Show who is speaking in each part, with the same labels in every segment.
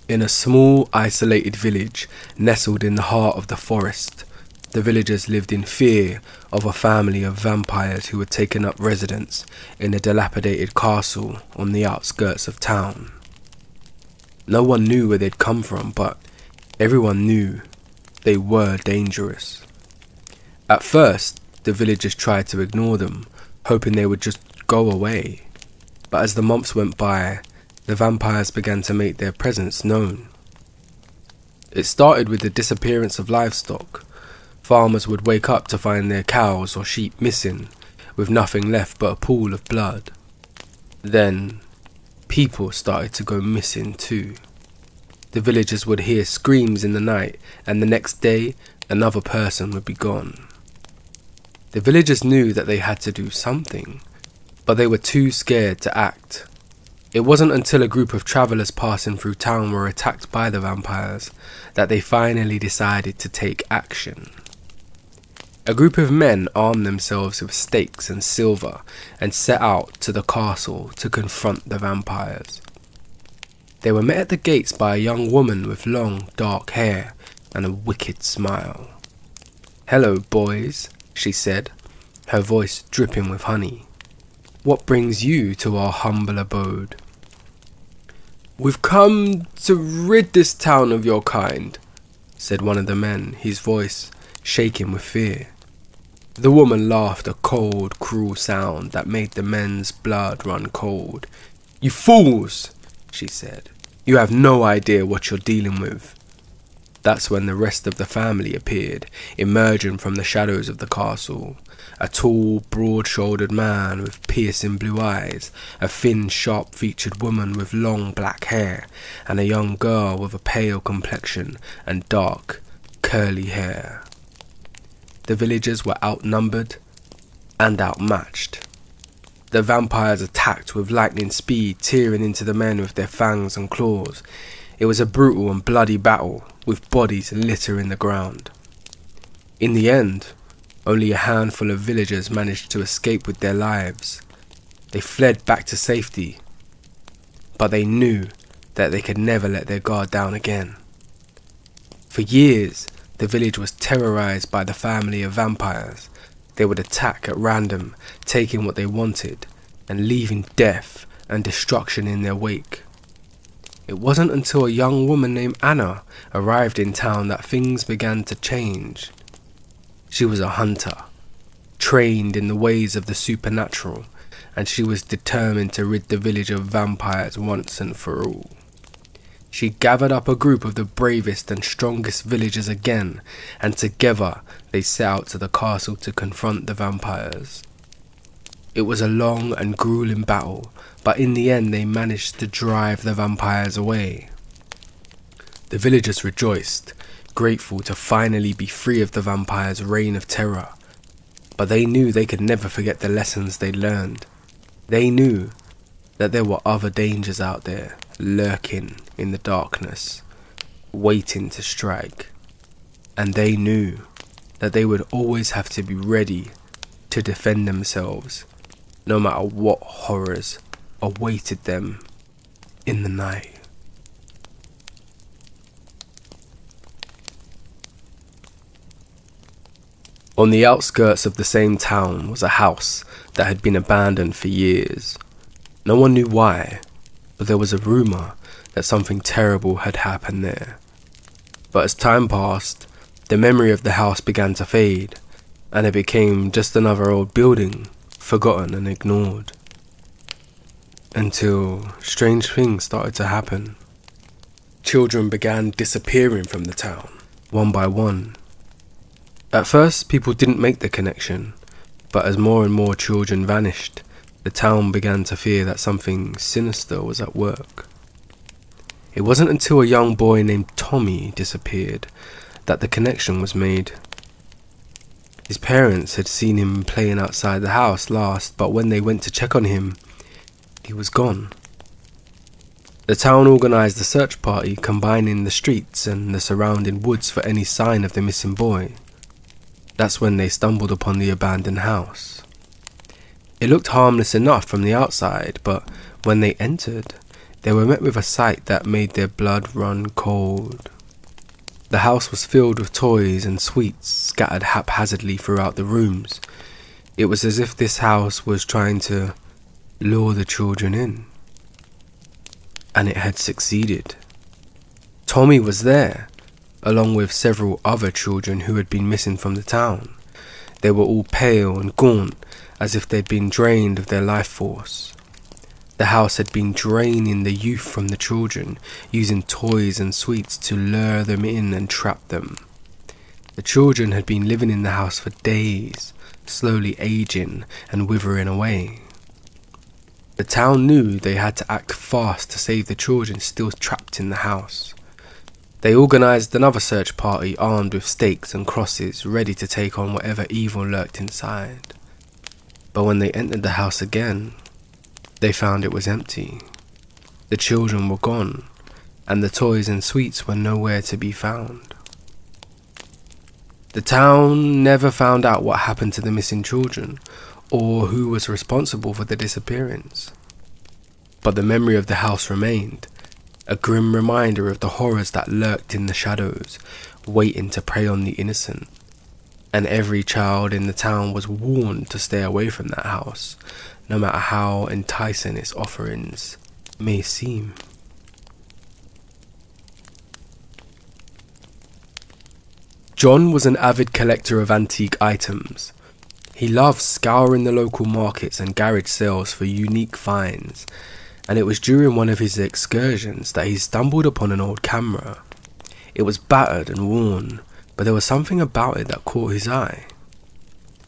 Speaker 1: In a small, isolated village nestled in the heart of the forest, the villagers lived in fear of a family of vampires who had taken up residence in a dilapidated castle on the outskirts of town. No one knew where they'd come from, but everyone knew they were dangerous. At first, the villagers tried to ignore them, hoping they would just go away. But as the months went by, the vampires began to make their presence known. It started with the disappearance of livestock. Farmers would wake up to find their cows or sheep missing, with nothing left but a pool of blood. Then, people started to go missing too. The villagers would hear screams in the night, and the next day, another person would be gone. The villagers knew that they had to do something, but they were too scared to act. It wasn't until a group of travellers passing through town were attacked by the vampires that they finally decided to take action. A group of men armed themselves with stakes and silver and set out to the castle to confront the vampires. They were met at the gates by a young woman with long, dark hair and a wicked smile. "Hello, boys," she said, her voice dripping with honey. "What brings you to our humble abode?" "We've come to rid this town of your kind," said one of the men, his voice shaking with fear. The woman laughed a cold, cruel sound that made the men's blood run cold. "You fools," she said. "You have no idea what you're dealing with." That's when the rest of the family appeared, emerging from the shadows of the castle. A tall, broad-shouldered man with piercing blue eyes, a thin, sharp-featured woman with long black hair, and a young girl with a pale complexion and dark, curly hair. The villagers were outnumbered and outmatched. The vampires attacked with lightning speed, tearing into the men with their fangs and claws. It was a brutal and bloody battle, with bodies littering the ground. In the end, only a handful of villagers managed to escape with their lives. They fled back to safety, but they knew that they could never let their guard down again. For years, the village was terrorized by the family of vampires. They would attack at random, taking what they wanted, and leaving death and destruction in their wake. It wasn't until a young woman named Anna arrived in town that things began to change. She was a hunter, trained in the ways of the supernatural, and she was determined to rid the village of vampires once and for all. She gathered up a group of the bravest and strongest villagers again, and together they set out to the castle to confront the vampires. It was a long and grueling battle, but in the end they managed to drive the vampires away. The villagers rejoiced, grateful to finally be free of the vampires' reign of terror. But they knew they could never forget the lessons they learned. They knew that there were other dangers out there, lurking in the darkness, waiting to strike. And they knew that they would always have to be ready to defend themselves, no matter what horrors awaited them in the night. On the outskirts of the same town was a house that had been abandoned for years. No one knew why, but there was a rumour that something terrible had happened there. But as time passed, the memory of the house began to fade, and it became just another old building, forgotten and ignored. Until strange things started to happen. Children began disappearing from the town, one by one. At first, people didn't make the connection, but as more and more children vanished, the town began to fear that something sinister was at work. It wasn't until a young boy named Tommy disappeared that the connection was made. His parents had seen him playing outside the house last, but when they went to check on him, he was gone. The town organised a search party combining the streets and the surrounding woods for any sign of the missing boy. That's when they stumbled upon the abandoned house. It looked harmless enough from the outside, but when they entered, they were met with a sight that made their blood run cold. The house was filled with toys and sweets scattered haphazardly throughout the rooms. It was as if this house was trying to lure the children in. And it had succeeded. Tommy was there, along with several other children who had been missing from the town. They were all pale and gaunt, as if they'd been drained of their life force. The house had been draining the youth from the children, using toys and sweets to lure them in and trap them. The children had been living in the house for days, slowly aging and withering away. The town knew they had to act fast to save the children still trapped in the house. They organised another search party armed with stakes and crosses, ready to take on whatever evil lurked inside. But when they entered the house again, they found it was empty. The children were gone, and the toys and sweets were nowhere to be found. The town never found out what happened to the missing children, or who was responsible for the disappearance. But the memory of the house remained, a grim reminder of the horrors that lurked in the shadows, waiting to prey on the innocent. And every child in the town was warned to stay away from that house, no matter how enticing its offerings may seem. John was an avid collector of antique items. He loved scouring the local markets and garage sales for unique finds, and it was during one of his excursions that he stumbled upon an old camera. It was battered and worn, but there was something about it that caught his eye.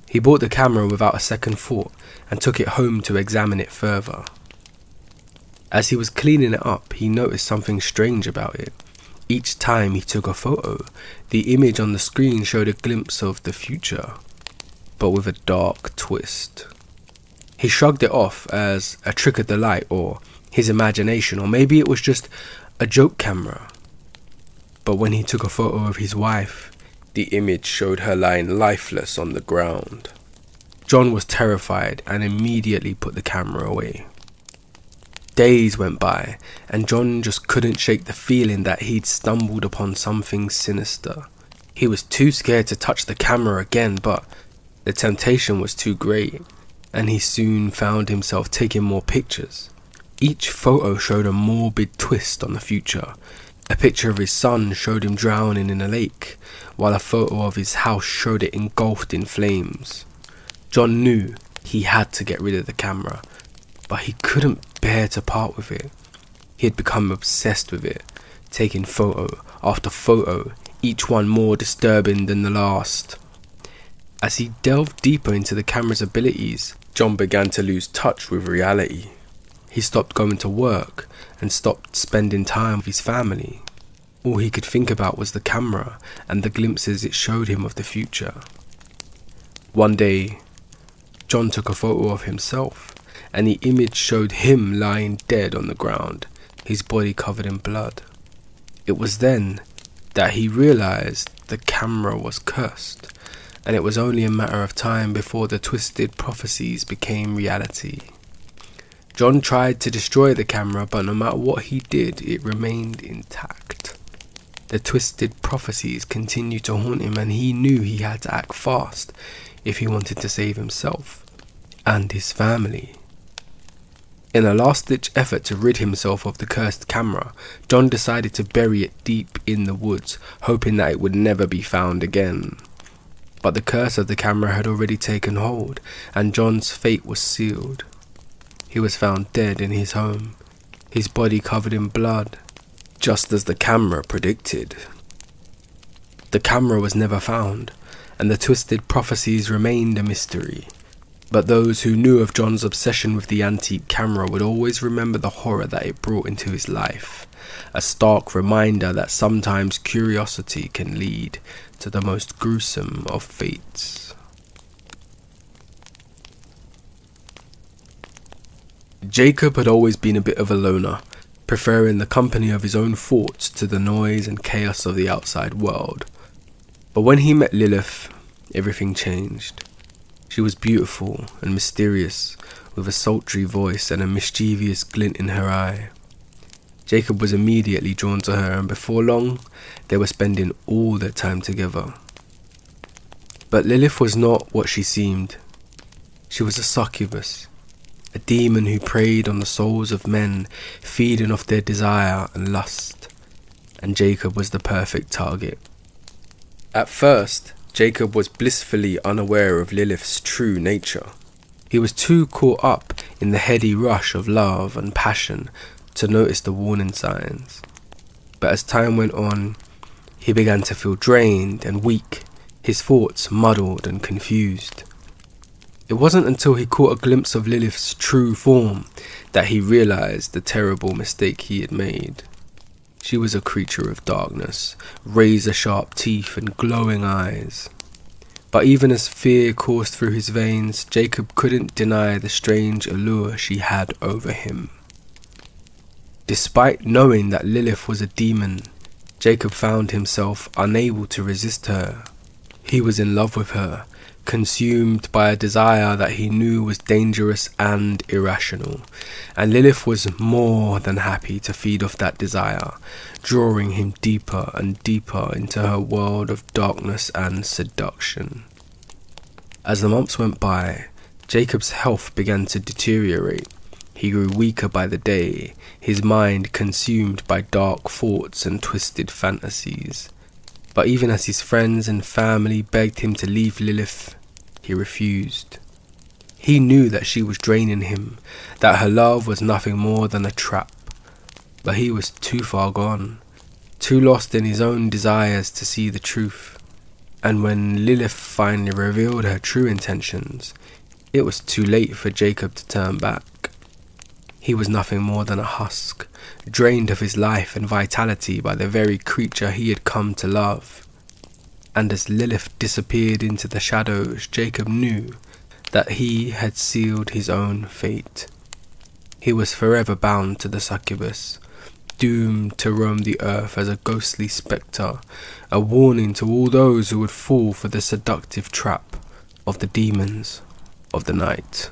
Speaker 1: He bought the camera without a second thought and took it home to examine it further. As he was cleaning it up, he noticed something strange about it. Each time he took a photo, the image on the screen showed a glimpse of the future, but with a dark twist. He shrugged it off as a trick of the light or his imagination, or maybe it was just a joke camera. But when he took a photo of his wife, the image showed her lying lifeless on the ground. John was terrified and immediately put the camera away. Days went by, and John just couldn't shake the feeling that he'd stumbled upon something sinister. He was too scared to touch the camera again, but the temptation was too great, and he soon found himself taking more pictures. Each photo showed a morbid twist on the future. A picture of his son showed him drowning in a lake, while a photo of his house showed it engulfed in flames. John knew he had to get rid of the camera, but he couldn't bear to part with it. He had become obsessed with it, taking photo after photo, each one more disturbing than the last. As he delved deeper into the camera's abilities, John began to lose touch with reality. He stopped going to work and stopped spending time with his family. All he could think about was the camera and the glimpses it showed him of the future. One day, John took a photo of himself, and the image showed him lying dead on the ground, his body covered in blood. It was then that he realized the camera was cursed, and it was only a matter of time before the twisted prophecies became reality. John tried to destroy the camera, but no matter what he did, it remained intact. The twisted prophecies continued to haunt him, and he knew he had to act fast if he wanted to save himself and his family. In a last-ditch effort to rid himself of the cursed camera, John decided to bury it deep in the woods, hoping that it would never be found again. But the curse of the camera had already taken hold, and John's fate was sealed. He was found dead in his home, his body covered in blood, just as the camera predicted. The camera was never found, and the twisted prophecies remained a mystery. But those who knew of John's obsession with the antique camera would always remember the horror that it brought into his life, a stark reminder that sometimes curiosity can lead to the most gruesome of fates. Jacob had always been a bit of a loner, preferring the company of his own thoughts to the noise and chaos of the outside world. But when he met Lilith, everything changed. She was beautiful and mysterious, with a sultry voice and a mischievous glint in her eye. Jacob was immediately drawn to her, and before long, they were spending all their time together. But Lilith was not what she seemed. She was a succubus, a demon who preyed on the souls of men, feeding off their desire and lust, and Jacob was the perfect target. At first, Jacob was blissfully unaware of Lilith's true nature. He was too caught up in the heady rush of love and passion to notice the warning signs. But as time went on, he began to feel drained and weak, his thoughts muddled and confused. It wasn't until he caught a glimpse of Lilith's true form that he realized the terrible mistake he had made. She was a creature of darkness, razor-sharp teeth and glowing eyes. But even as fear coursed through his veins, Jacob couldn't deny the strange allure she had over him. Despite knowing that Lilith was a demon, Jacob found himself unable to resist her. He was in love with her, consumed by a desire that he knew was dangerous and irrational, and Lilith was more than happy to feed off that desire, drawing him deeper and deeper into her world of darkness and seduction. As the months went by, Jacob's health began to deteriorate. He grew weaker by the day, his mind consumed by dark thoughts and twisted fantasies. But even as his friends and family begged him to leave Lilith, he refused. He knew that she was draining him, that her love was nothing more than a trap. But he was too far gone, too lost in his own desires to see the truth. And when Lilith finally revealed her true intentions, it was too late for Jacob to turn back. He was nothing more than a husk, drained of his life and vitality by the very creature he had come to love. And as Lilith disappeared into the shadows, Jacob knew that he had sealed his own fate. He was forever bound to the succubus, doomed to roam the earth as a ghostly spectre, a warning to all those who would fall for the seductive trap of the demons of the night.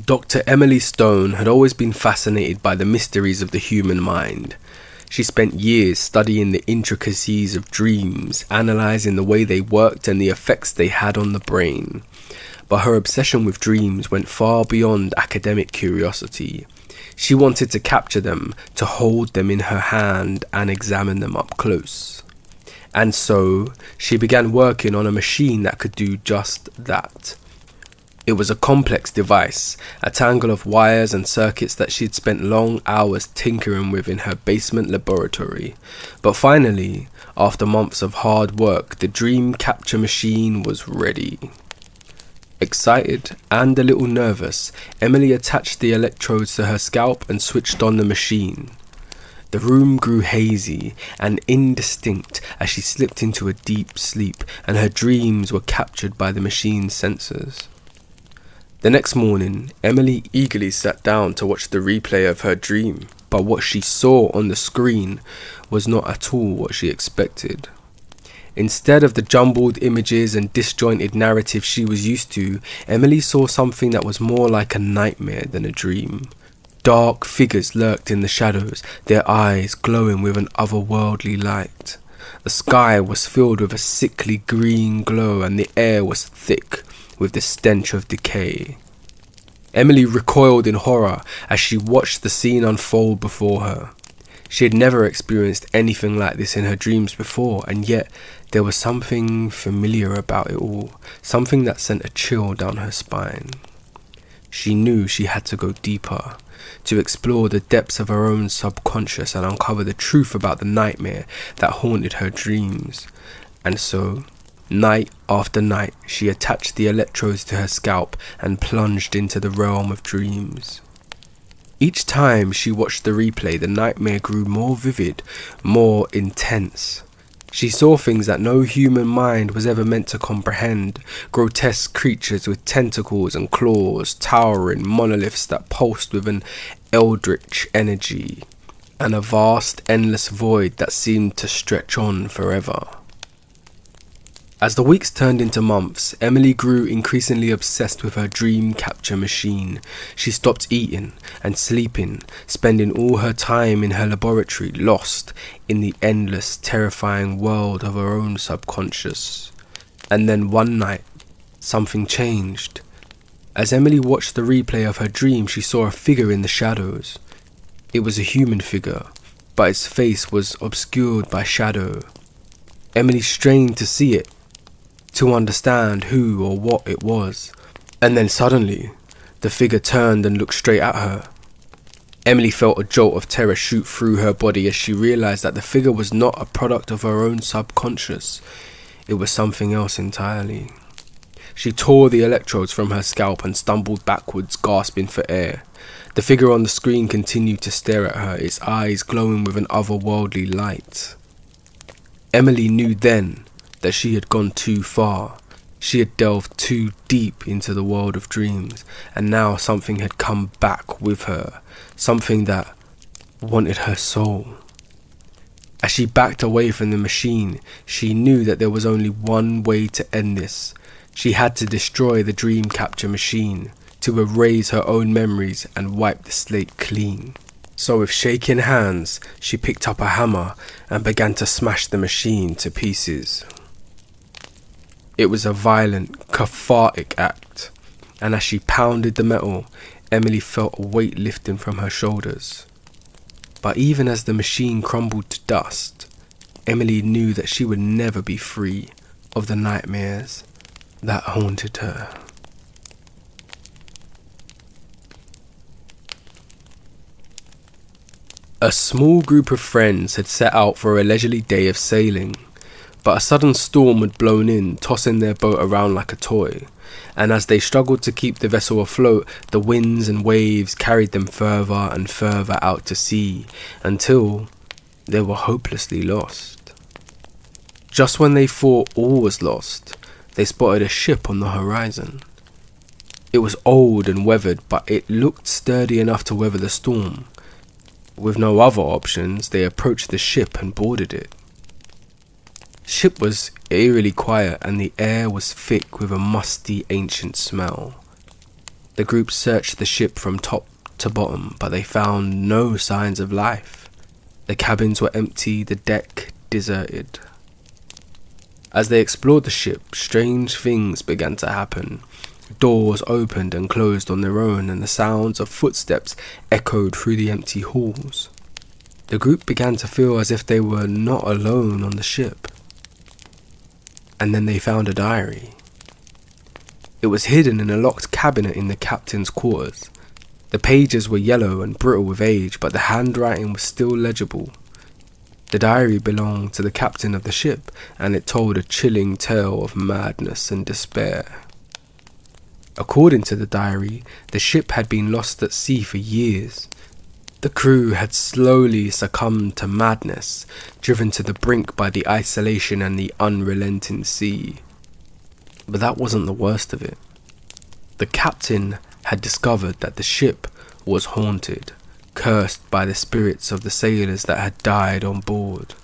Speaker 1: Dr. Emily Stone had always been fascinated by the mysteries of the human mind. She spent years studying the intricacies of dreams, analysing the way they worked and the effects they had on the brain. But her obsession with dreams went far beyond academic curiosity. She wanted to capture them, to hold them in her hand and examine them up close. And so, she began working on a machine that could do just that. It was a complex device, a tangle of wires and circuits that she'd spent long hours tinkering with in her basement laboratory. But finally, after months of hard work, the dream capture machine was ready. Excited and a little nervous, Emily attached the electrodes to her scalp and switched on the machine. The room grew hazy and indistinct as she slipped into a deep sleep, and her dreams were captured by the machine's sensors. The next morning, Emily eagerly sat down to watch the replay of her dream, but what she saw on the screen was not at all what she expected. Instead of the jumbled images and disjointed narrative she was used to, Emily saw something that was more like a nightmare than a dream. Dark figures lurked in the shadows, their eyes glowing with an otherworldly light. The sky was filled with a sickly green glow, and the air was thick with the stench of decay. Emily recoiled in horror as she watched the scene unfold before her. She had never experienced anything like this in her dreams before, and yet there was something familiar about it all, something that sent a chill down her spine. She knew she had to go deeper, to explore the depths of her own subconscious and uncover the truth about the nightmare that haunted her dreams. And so, night after night, she attached the electrodes to her scalp and plunged into the realm of dreams. Each time she watched the replay, the nightmare grew more vivid, more intense. She saw things that no human mind was ever meant to comprehend, grotesque creatures with tentacles and claws, towering monoliths that pulsed with an eldritch energy, and a vast, endless void that seemed to stretch on forever. As the weeks turned into months, Emily grew increasingly obsessed with her dream capture machine. She stopped eating and sleeping, spending all her time in her laboratory, lost in the endless, terrifying world of her own subconscious. And then one night, something changed. As Emily watched the replay of her dream, she saw a figure in the shadows. It was a human figure, but its face was obscured by shadow. Emily strained to see it, to understand who or what it was. And then suddenly, the figure turned and looked straight at her. Emily felt a jolt of terror shoot through her body as she realized that the figure was not a product of her own subconscious. It was something else entirely. She tore the electrodes from her scalp and stumbled backwards, gasping for air. The figure on the screen continued to stare at her, its eyes glowing with an otherworldly light. Emily knew then that she had gone too far. She had delved too deep into the world of dreams, and now something had come back with her, something that wanted her soul. As she backed away from the machine, she knew that there was only one way to end this. She had to destroy the dream capture machine, to erase her own memories and wipe the slate clean. So with shaking hands, she picked up a hammer and began to smash the machine to pieces. It was a violent, cathartic act, and as she pounded the metal, Emily felt a weight lifting from her shoulders. But even as the machine crumbled to dust, Emily knew that she would never be free of the nightmares that haunted her. A small group of friends had set out for a leisurely day of sailing, but a sudden storm had blown in, tossing their boat around like a toy, and as they struggled to keep the vessel afloat, the winds and waves carried them further and further out to sea, until they were hopelessly lost. Just when they thought all was lost, they spotted a ship on the horizon. It was old and weathered, but it looked sturdy enough to weather the storm. With no other options, they approached the ship and boarded it. The ship was eerily quiet and the air was thick with a musty, ancient smell. The group searched the ship from top to bottom, but they found no signs of life. The cabins were empty, the deck deserted. As they explored the ship, strange things began to happen. Doors opened and closed on their own, and the sounds of footsteps echoed through the empty halls. The group began to feel as if they were not alone on the ship. And then they found a diary. It was hidden in a locked cabinet in the captain's quarters. The pages were yellow and brittle with age, but the handwriting was still legible. The diary belonged to the captain of the ship, and it told a chilling tale of madness and despair. According to the diary, the ship had been lost at sea for years. The crew had slowly succumbed to madness, driven to the brink by the isolation and the unrelenting sea. But that wasn't the worst of it. The captain had discovered that the ship was haunted, cursed by the spirits of the sailors that had died on board.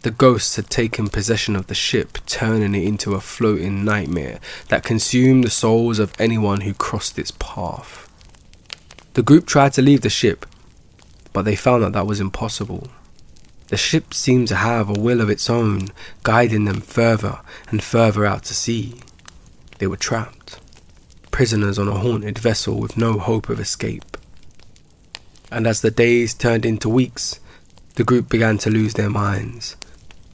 Speaker 1: The ghosts had taken possession of the ship, turning it into a floating nightmare that consumed the souls of anyone who crossed its path. The group tried to leave the ship, but they found that was impossible. The ship seemed to have a will of its own, guiding them further and further out to sea. They were trapped, prisoners on a haunted vessel with no hope of escape. And as the days turned into weeks, the group began to lose their minds.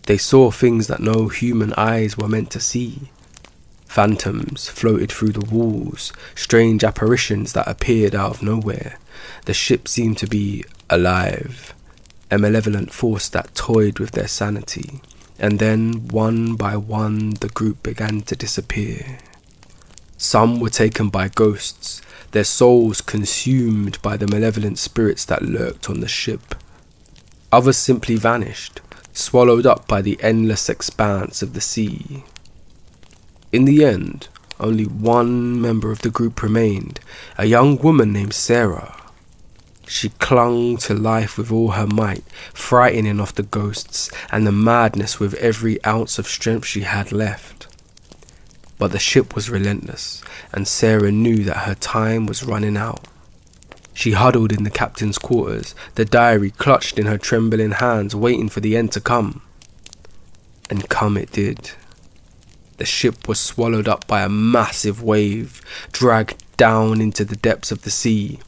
Speaker 1: They saw things that no human eyes were meant to see. Phantoms floated through the walls, strange apparitions that appeared out of nowhere. The ship seemed to be alive, a malevolent force that toyed with their sanity. And then, one by one, the group began to disappear. Some were taken by ghosts, their souls consumed by the malevolent spirits that lurked on the ship. Others simply vanished, swallowed up by the endless expanse of the sea. In the end, only one member of the group remained, a young woman named Sarah. She clung to life with all her might, frightening off the ghosts and the madness with every ounce of strength she had left. But the ship was relentless, and Sarah knew that her time was running out. She huddled in the captain's quarters, the diary clutched in her trembling hands, waiting for the end to come. And come it did. The ship was swallowed up by a massive wave, dragged down into the depths of the sea.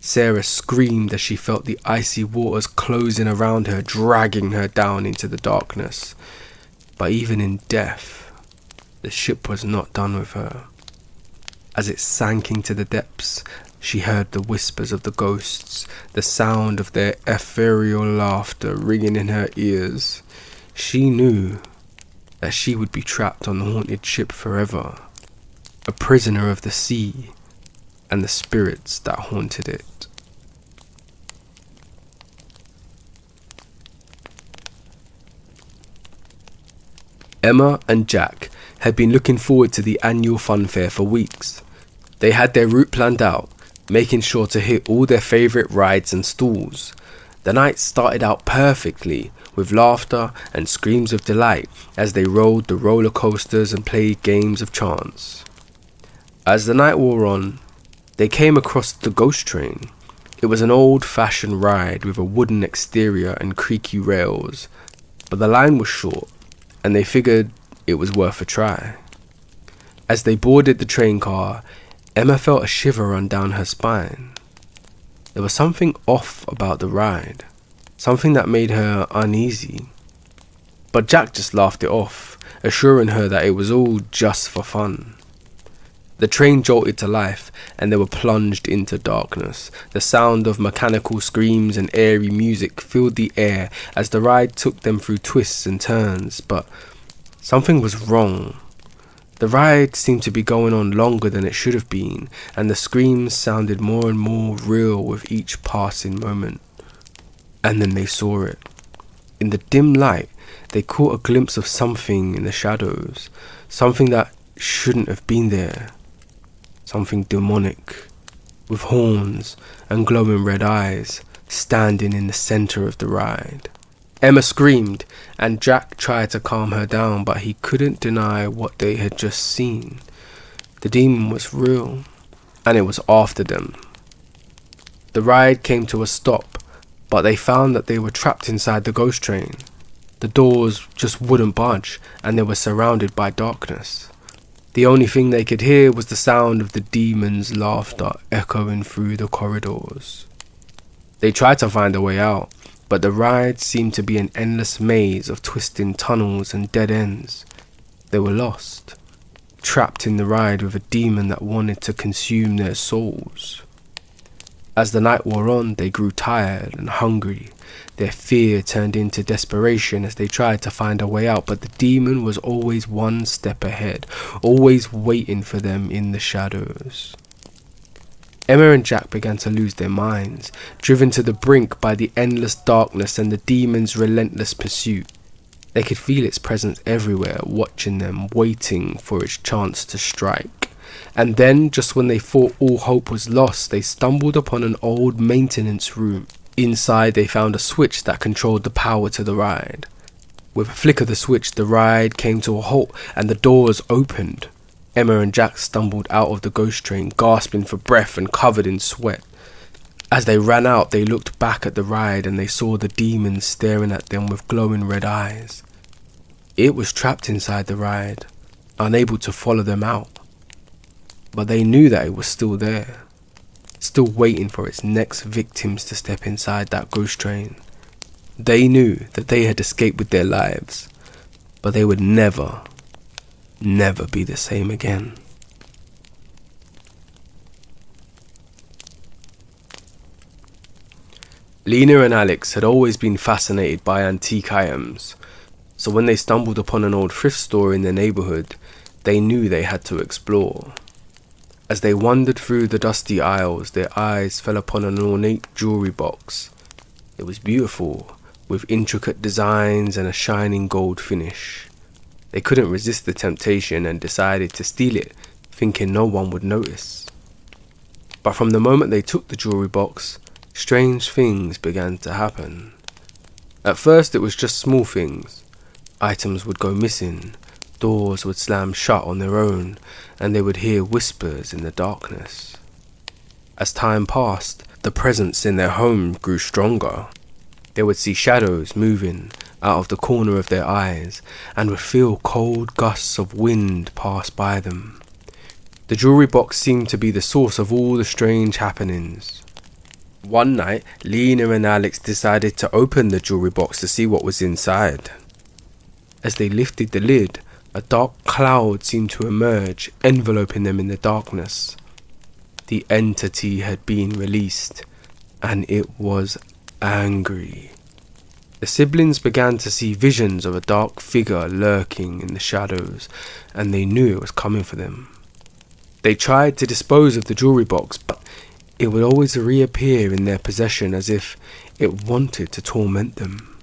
Speaker 1: Sarah screamed as she felt the icy waters closing around her, dragging her down into the darkness. But even in death, the ship was not done with her. As it sank into the depths, she heard the whispers of the ghosts, the sound of their ethereal laughter ringing in her ears. She knew that she would be trapped on the haunted ship forever, a prisoner of the sea and the spirits that haunted it. Emma and Jack had been looking forward to the annual fun fair for weeks. They had their route planned out, making sure to hit all their favourite rides and stalls. The night started out perfectly, with laughter and screams of delight as they rode the roller coasters and played games of chance. As the night wore on, they came across the ghost train. It was an old-fashioned ride with a wooden exterior and creaky rails, but the line was short, and they figured it was worth a try. As they boarded the train car, Emma felt a shiver run down her spine. There was something off about the ride, something that made her uneasy. But Jack just laughed it off, assuring her that it was all just for fun. The train jolted to life, and they were plunged into darkness. The sound of mechanical screams and airy music filled the air as the ride took them through twists and turns, but something was wrong. The ride seemed to be going on longer than it should have been, and the screams sounded more and more real with each passing moment. And then they saw it. In the dim light, they caught a glimpse of something in the shadows, something that shouldn't have been there. Something demonic, with horns and glowing red eyes, standing in the centre of the ride. Emma screamed, and Jack tried to calm her down, but he couldn't deny what they had just seen. The demon was real, and it was after them. The ride came to a stop, but they found that they were trapped inside the ghost train. The doors just wouldn't budge, and they were surrounded by darkness. The only thing they could hear was the sound of the demon's laughter echoing through the corridors. They tried to find a way out, but the ride seemed to be an endless maze of twisting tunnels and dead ends. They were lost, trapped in the ride with a demon that wanted to consume their souls. As the night wore on, they grew tired and hungry. Their fear turned into desperation as they tried to find a way out, but the demon was always one step ahead, always waiting for them in the shadows. Emma and Jack began to lose their minds, driven to the brink by the endless darkness and the demon's relentless pursuit. They could feel its presence everywhere, watching them, waiting for its chance to strike. And then, just when they thought all hope was lost, they stumbled upon an old maintenance room. Inside, they found a switch that controlled the power to the ride. With a flick of the switch, the ride came to a halt and the doors opened. Emma and Jack stumbled out of the ghost train, gasping for breath and covered in sweat. As they ran out, they looked back at the ride and they saw the demon staring at them with glowing red eyes. It was trapped inside the ride, unable to follow them out. But they knew that it was still there, still waiting for its next victims to step inside that ghost train. They knew that they had escaped with their lives, but they would never be the same again. Lena and Alex had always been fascinated by antique items, so when they stumbled upon an old thrift store in their neighbourhood, they knew they had to explore. As they wandered through the dusty aisles, their eyes fell upon an ornate jewellery box. It was beautiful, with intricate designs and a shining gold finish. They couldn't resist the temptation and decided to steal it, thinking no one would notice. But from the moment they took the jewellery box, strange things began to happen. At first it was just small things. Items would go missing, Doors would slam shut on their own, and they would hear whispers in the darkness. As time passed, the presence in their home grew stronger. They would see shadows moving out of the corner of their eyes, and would feel cold gusts of wind pass by them. The jewelry box seemed to be the source of all the strange happenings. One night, Lena and Alex decided to open the jewelry box to see what was inside. As they lifted the lid, a dark cloud seemed to emerge, enveloping them in the darkness. The entity had been released, and it was angry. The siblings began to see visions of a dark figure lurking in the shadows, and they knew it was coming for them. They tried to dispose of the jewelry box, but it would always reappear in their possession as if it wanted to torment them.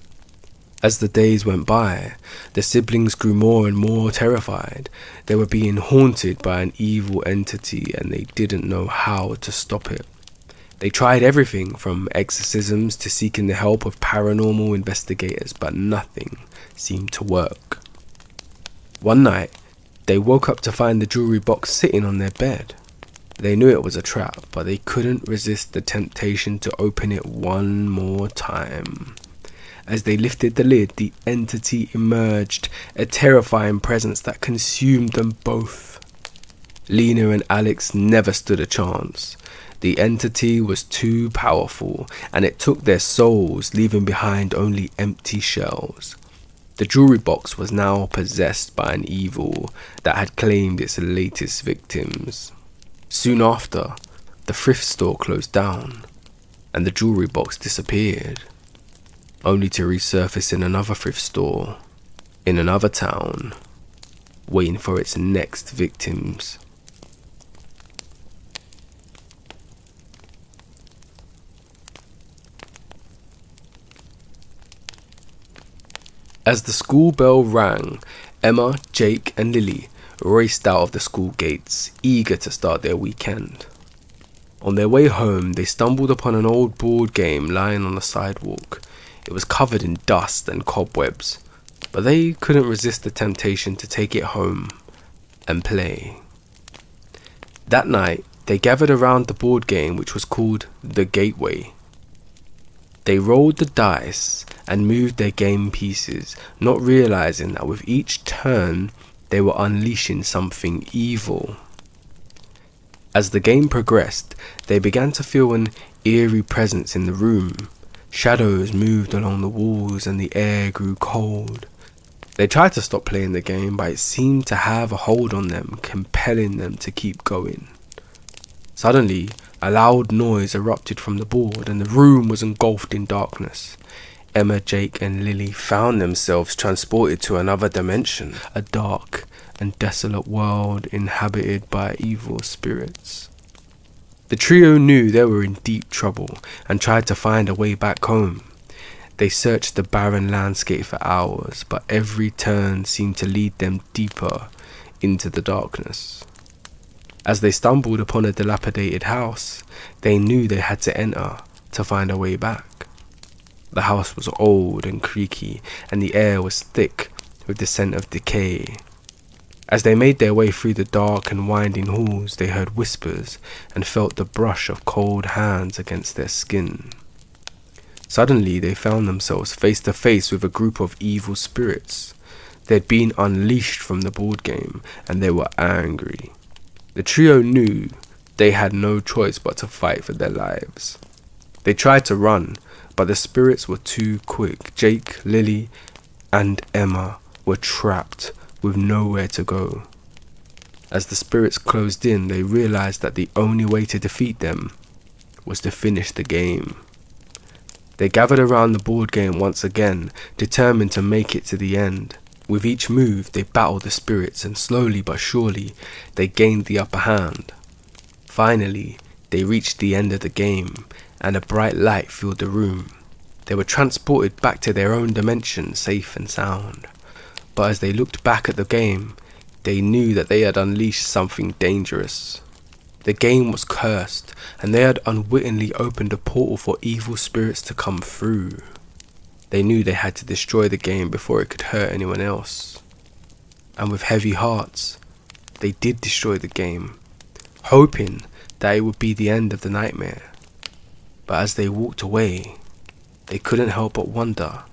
Speaker 1: As the days went by, the siblings grew more and more terrified. They were being haunted by an evil entity, and they didn't know how to stop it. They tried everything from exorcisms to seeking the help of paranormal investigators, but nothing seemed to work. One night, they woke up to find the jewelry box sitting on their bed. They knew it was a trap, but they couldn't resist the temptation to open it one more time. As they lifted the lid, the entity emerged, a terrifying presence that consumed them both. Lena and Alex never stood a chance. The entity was too powerful, and it took their souls, leaving behind only empty shells. The jewelry box was now possessed by an evil that had claimed its latest victims. Soon after, the thrift store closed down, and the jewelry box disappeared, only to resurface in another thrift store, in another town, waiting for its next victims. As the school bell rang, Emma, Jake and Lily raced out of the school gates, eager to start their weekend. On their way home, they stumbled upon an old board game lying on the sidewalk. It was covered in dust and cobwebs, but they couldn't resist the temptation to take it home and play. That night, they gathered around the board game, which was called The Gateway. They rolled the dice and moved their game pieces, not realizing that with each turn, they were unleashing something evil. As the game progressed, they began to feel an eerie presence in the room. Shadows moved along the walls and the air grew cold. They tried to stop playing the game, but it seemed to have a hold on them, compelling them to keep going. Suddenly, a loud noise erupted from the board, and the room was engulfed in darkness. Emma, Jake and Lily found themselves transported to another dimension, a dark and desolate world inhabited by evil spirits. The trio knew they were in deep trouble and tried to find a way back home. They searched the barren landscape for hours, but every turn seemed to lead them deeper into the darkness. As they stumbled upon a dilapidated house, they knew they had to enter to find a way back. The house was old and creaky, and the air was thick with the scent of decay. As they made their way through the dark and winding halls, they heard whispers and felt the brush of cold hands against their skin. Suddenly, they found themselves face to face with a group of evil spirits. They had been unleashed from the board game, and they were angry. The trio knew they had no choice but to fight for their lives. They tried to run, but the spirits were too quick. Jake, Lily, and Emma were trapped with nowhere to go. As the spirits closed in, they realized that the only way to defeat them was to finish the game. They gathered around the board game once again, determined to make it to the end. With each move, they battled the spirits, and slowly but surely, they gained the upper hand. Finally, they reached the end of the game, and a bright light filled the room. They were transported back to their own dimension, safe and sound. But as they looked back at the game, they knew that they had unleashed something dangerous. The game was cursed, and they had unwittingly opened a portal for evil spirits to come through. They knew they had to destroy the game before it could hurt anyone else. and with heavy hearts, they did destroy the game, hoping that it would be the end of the nightmare. But as they walked away, they couldn't help but wonder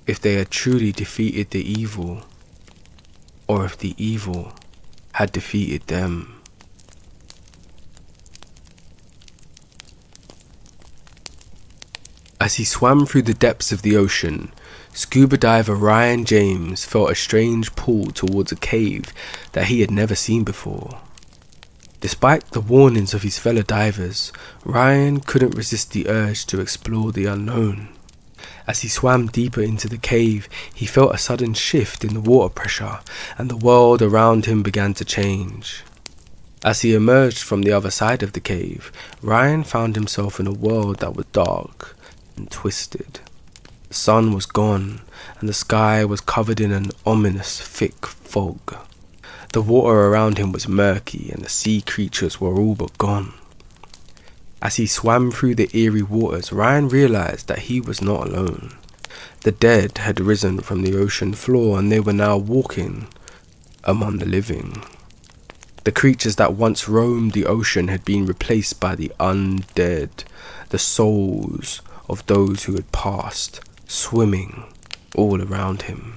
Speaker 1: if they had truly defeated the evil, or if the evil had defeated them. As he swam through the depths of the ocean, scuba diver Ryan James felt a strange pull towards a cave that he had never seen before. Despite the warnings of his fellow divers, Ryan couldn't resist the urge to explore the unknown. As he swam deeper into the cave, he felt a sudden shift in the water pressure, and the world around him began to change. As he emerged from the other side of the cave, Ryan found himself in a world that was dark and twisted. The sun was gone, and the sky was covered in an ominous thick fog. The water around him was murky, and the sea creatures were all but gone. As he swam through the eerie waters, Ryan realized that he was not alone. The dead had risen from the ocean floor, and they were now walking among the living. The creatures that once roamed the ocean had been replaced by the undead, the souls of those who had passed, swimming all around him.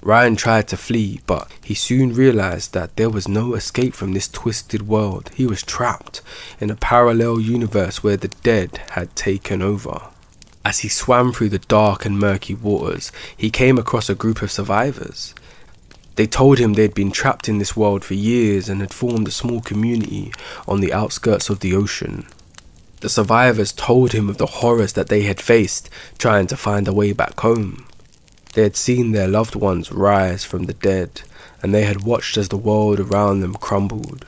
Speaker 1: Ryan tried to flee, but he soon realized that there was no escape from this twisted world. He was trapped in a parallel universe where the dead had taken over. As he swam through the dark and murky waters, he came across a group of survivors. They told him they'd been trapped in this world for years and had formed a small community on the outskirts of the ocean. The survivors told him of the horrors that they had faced trying to find a way back home. They had seen their loved ones rise from the dead, and they had watched as the world around them crumbled.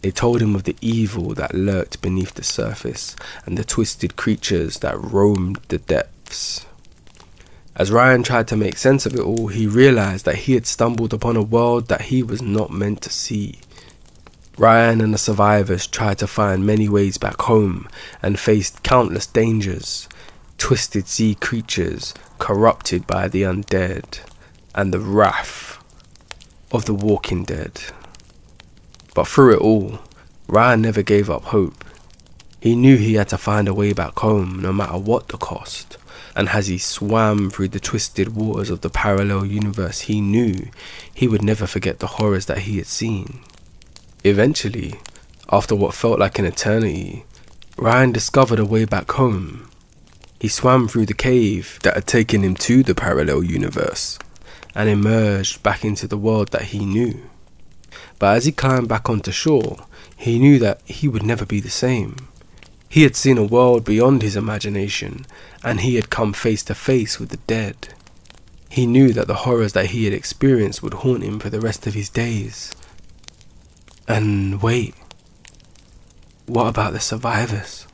Speaker 1: They told him of the evil that lurked beneath the surface, and the twisted creatures that roamed the depths. As Ryan tried to make sense of it all, he realized that he had stumbled upon a world that he was not meant to see. Ryan and the survivors tried to find many ways back home, and faced countless dangers. Twisted sea creatures, corrupted by the undead, and the wrath of the walking dead. But through it all, Ryan never gave up hope. He knew he had to find a way back home, no matter what the cost. And as he swam through the twisted waters of the parallel universe, he knew he would never forget the horrors that he had seen. Eventually, after what felt like an eternity, Ryan discovered a way back home. He swam through the cave that had taken him to the parallel universe and emerged back into the world that he knew. But as he climbed back onto shore, he knew that he would never be the same. He had seen a world beyond his imagination, and he had come face to face with the dead. He knew that the horrors that he had experienced would haunt him for the rest of his days. And wait, what about the survivors?